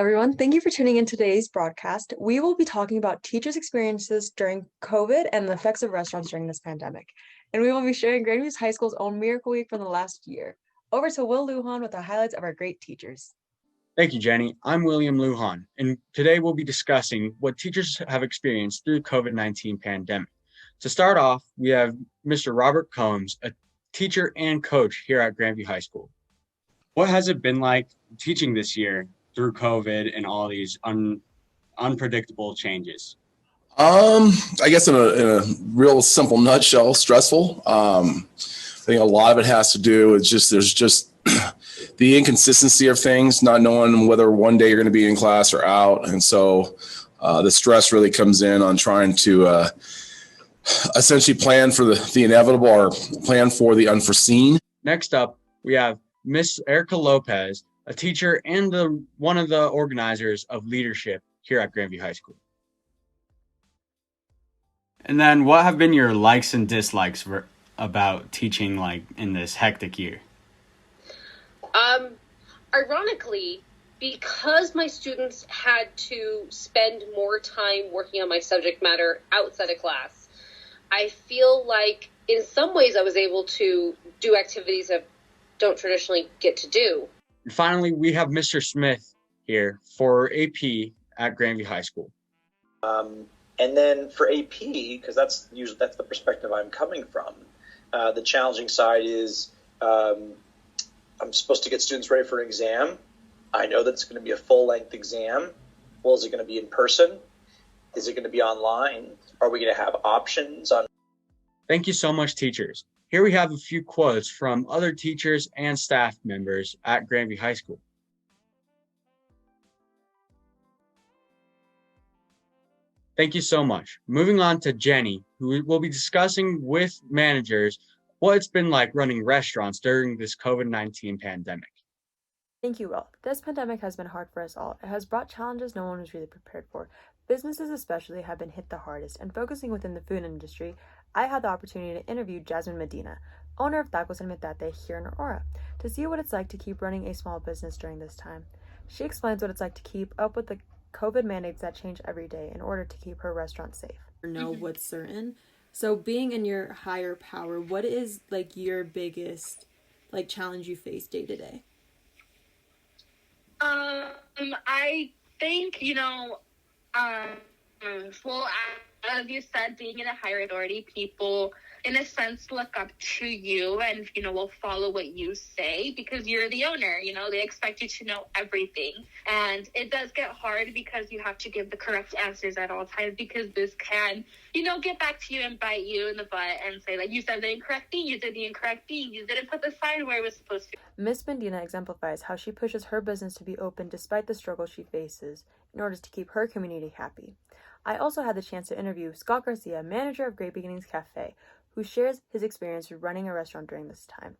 Everyone, thank you for tuning in today's broadcast. We will be talking about teachers' experiences during COVID and the effects of restaurants during this pandemic. And we will be sharing Grandview High School's own Miracle Week from the last year. Over to Will Lujan with the highlights of our great teachers. Thank you, Jenny. I'm William Lujan, and today we'll be discussing what teachers have experienced through the COVID-19 pandemic. To start off, we have Mr. Robert Combs, a teacher and coach here at Grandview High School. What has it been like teaching this year through COVID and all these unpredictable changes? I guess in a real simple nutshell, stressful. I think a lot of it has to do with there's just the inconsistency of things, not knowing whether one day you're going to be in class or out. And so the stress really comes in on trying to essentially plan for the inevitable or plan for the unforeseen. Next up, we have Miss Erica Lopez, a teacher and one of the organizers of leadership here at Grandview High School. And then what have been your likes and dislikes about teaching in this hectic year? Ironically, because my students had to spend more time working on my subject matter outside of class, I feel like in some ways I was able to do activities that don't traditionally get to do. And finally, we have Mr. Smith here for AP at Grandview High School. And then for AP, because that's the perspective I'm coming from, the challenging side is I'm supposed to get students ready for an exam. I know that it's going to be a full-length exam. Well, is it going to be in person? Is it going to be online? Are we going to have options on? Thank you so much, teachers. Here we have a few quotes from other teachers and staff members at Grandview High School. Thank you so much. Moving on to Jenny, who will be discussing with managers what it's been like running restaurants during this COVID-19 pandemic. Thank you, Will. This pandemic has been hard for us all. It has brought challenges no one was really prepared for. Businesses especially have been hit the hardest, and focusing within the food industry, I had the opportunity to interview Jasmine Medina, owner of Tacos and Metate here in Aurora, to see what it's like to keep running a small business during this time. She explains what it's like to keep up with the COVID mandates that change every day in order to keep her restaurant safe. Know what's certain. So being in your higher power, what is your biggest challenge you face day to day? I think, well, as you said, being in a higher authority, people, in a sense, look up to you and, will follow what you say because you're the owner. They expect you to know everything. And it does get hard because you have to give the correct answers at all times because this can, get back to you and bite you in the butt and say, you said the incorrect thing, you did the incorrect thing, you didn't put the sign where it was supposed to. Miss Medina exemplifies how she pushes her business to be open despite the struggles she faces in order to keep her community happy. I also had the chance to interview Scott Garcia, manager of Great Beginnings Cafe, who shares his experience with running a restaurant during this time.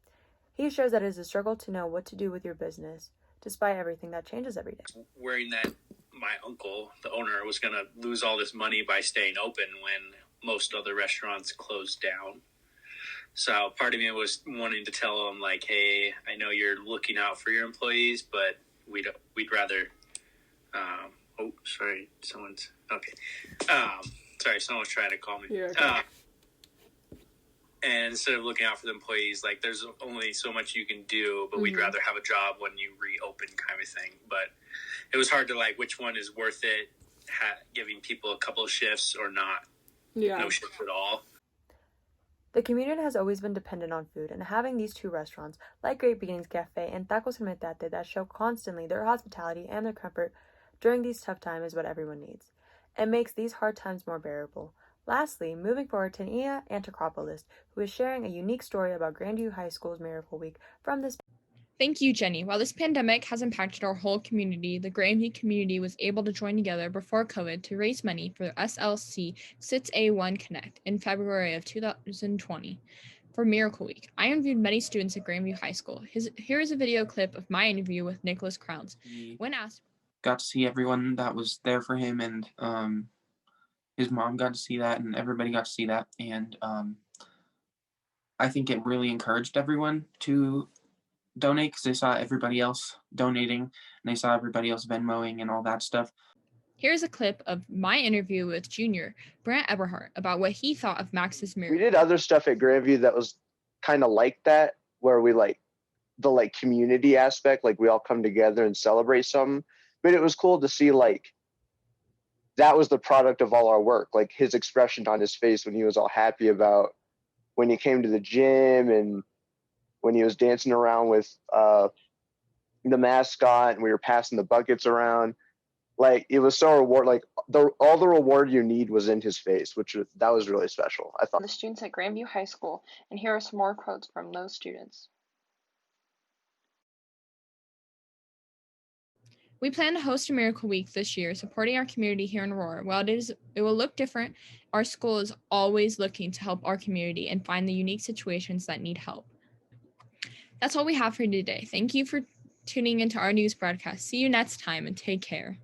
He shares that it is a struggle to know what to do with your business, despite everything that changes every day. Worrying that my uncle, the owner, was going to lose all this money by staying open when most other restaurants closed down. So part of me was wanting to tell him, hey, I know you're looking out for your employees, but we'd rather... oh, sorry, someone's... Okay. Someone's trying to call me. You're okay. And instead of looking out for the employees, there's only so much you can do, but we'd rather have a job when you reopen kind of thing. But it was hard to which one is worth it, giving people a couple of shifts or not. Yeah. No shifts at all. The community has always been dependent on food, and having these two restaurants, like Great Beginnings Cafe and Tacos and Metate, that show constantly their hospitality and their comfort during these tough times is what everyone needs. It makes these hard times more bearable. Lastly, moving forward to Nia Anticropolis, who is sharing a unique story about Grandview High School's Miracle Week from this. Thank you, Jenny. While this pandemic has impacted our whole community, the Grandview community was able to join together before COVID to raise money for SLC SITS A1 Connect in February of 2020 for Miracle Week. I interviewed many students at Grandview High School. Here is a video clip of my interview with Nicholas Crowns. When asked, got to see everyone that was there for him, and his mom got to see that, and everybody got to see that, and I think it really encouraged everyone to donate because they saw everybody else donating and they saw everybody else Venmoing and all that stuff. Here's a clip of my interview with Junior Brant Eberhardt about what he thought of Max's We miracle. did other stuff at Grandview that was kind of like that, where we like the like community aspect, like we all come together and celebrate something. But it was cool to see like that was the product of all our work, like his expression on his face when he was all happy about when he came to the gym and when he was dancing around with the mascot and we were passing the buckets around. Like it was so reward. Like all the reward you need was in his face, that was really special, I thought. The students at Grandview High School, and here are some more quotes from those students. We plan to host a Miracle Week this year, supporting our community here in Aurora. While it will look different, our school is always looking to help our community and find the unique situations that need help. That's all we have for you today. Thank you for tuning into our news broadcast. See you next time and take care.